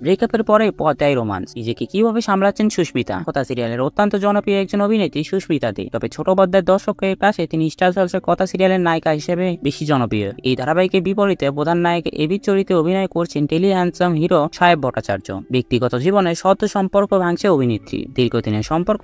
ব্রেকআপের পরে পর্দায় রোমান্স নিজেকে কিভাবে সামলাচ্ছেন সুস্মিতা। কথা সিরিয়ালের অত্যন্ত জনপ্রিয় একজন অভিনেত্রী সুস্মিতা দে। তবে ছোট পর্দার দর্শকের কাছে তিনি স্টার জলসার কথা সিরিয়ালের নায়িকা হিসেবে বেশি জনপ্রিয়। এই ধারাবাহিকের বিপরীতে প্রধান নায়ক এবির চরিত্রে অভিনয় করছেন টেলি হ্যান্ডসাম হিরো সাহেব ভট্টাচার্য। ব্যক্তিগত জীবনে শত সম্পর্ক ভাঙছে অভিনেত্রী। দীর্ঘদিনের সম্পর্ক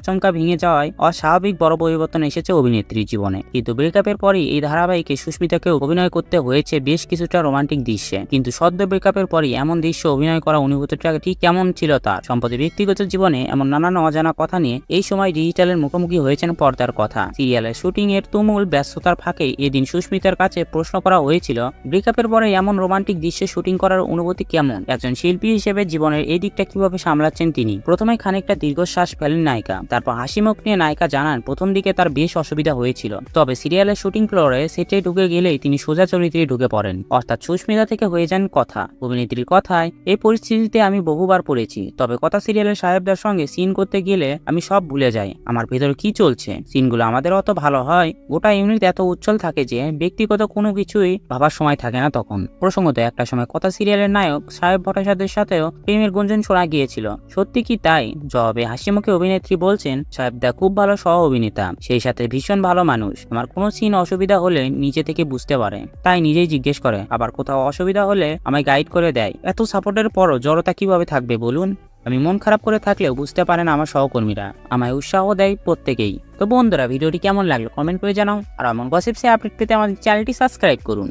আচমকা ভেঙে যাওয়ায় অস্বাভাবিক বড় পরিবর্তন এসেছে অভিনেত্রীর জীবনে। কিন্তু ব্রেকআপের পরই এই ধারাবাহিকে সুস্মিতাকে অভিনয় করতে হয়েছে বেশ কিছুটা রোমান্টিক দৃশ্যে। কিন্তু সদ্য ব্রেকআপের পরই এমন দৃশ্য অভিনয় করা অনুভূতিটা ঠিক কেমন ছিল তার। সম্প্রতি ব্যক্তিগত জীবনে এমন নানান অজানা কথা নিয়ে এই সময় ডিজিটালের মুখোমুখি হয়েছেন পর্দার কথা। সিরিয়ালের শুটিং এর তুমুল ব্যস্ততার ফাঁকে এদিন সুস্মিতার কাছে প্রশ্ন করা হয়েছিল, ব্রেকআপের পরে এমন রোমান্টিক দৃশ্যে শুটিং করার অনুভূতি কেমন, একজন শিল্পী হিসেবে জীবনের এই দিকটা কিভাবে সামলাচ্ছেন তিনি। প্রথমে খানিকটা দীর্ঘশ্বাস ফেলেন নায়িকা, তারপর হাসিমুখ নিয়ে নায়িকা জানান প্রথম দিকে তার বেশ অসুবিধা হয়েছিল, তবে সিরিয়ালের শুটিং ফ্লোরে সেটে ঢুকে গেলেই তিনি সোজা চরিত্রে ঢুকে পড়েন। অর্থাৎ সুস্মিতা থেকে হয়ে যান কথা। অভিনেত্রীর কথায়, এই পরিস্থিতিতে আমি বহুবার পড়েছি, তবে কথা সিরিয়ালের সাহেবদের সঙ্গে সিন করতে গেলে আমি সব ভুলে যাই আমার ভেতরে কি চলছে। সিনগুলো আমাদের অত ভালো হয়, গোটা ইউনিট এত উজ্জ্বল থাকে যে ব্যক্তিগত কোনো কিছুই ভাবার সময় থাকে না তখন। প্রসঙ্গত একটা সময় কথা সিরিয়ালের নায়ক সাহেব ভট্টাচার্যের সাথেও প্রেমের গুঞ্জন শোনা গিয়েছিল। সত্যি কি তাই? জবাবে হাসিমুখে অভিনেত্রী বলছেন, সাহেবদা খুব ভালো সহ অভিনেতা, সেই সাথে ভীষণ ভালো মানুষ। আমার কোনো সিন অসুবিধা হলে নিজে থেকে বুঝতে পারে, তাই নিজেই জিজ্ঞেস করে, আবার কোথাও অসুবিধা হলে আমায় গাইড করে দেয়। এত সাপোর্টের পরও জড়তা কিভাবে থাকবে বলুন? আমি মন খারাপ করে থাকলেও বুঝতে পারেন আমার সহকর্মীরা, আমায় উৎসাহ দেয় প্রত্যেকেই। তো বন্ধুরা, ভিডিওটি কেমন লাগলো কমেন্ট করে জানাও, আর এমন গসিপসে আপডেট পেতে আমাদের চ্যানেলটি সাবস্ক্রাইব করুন।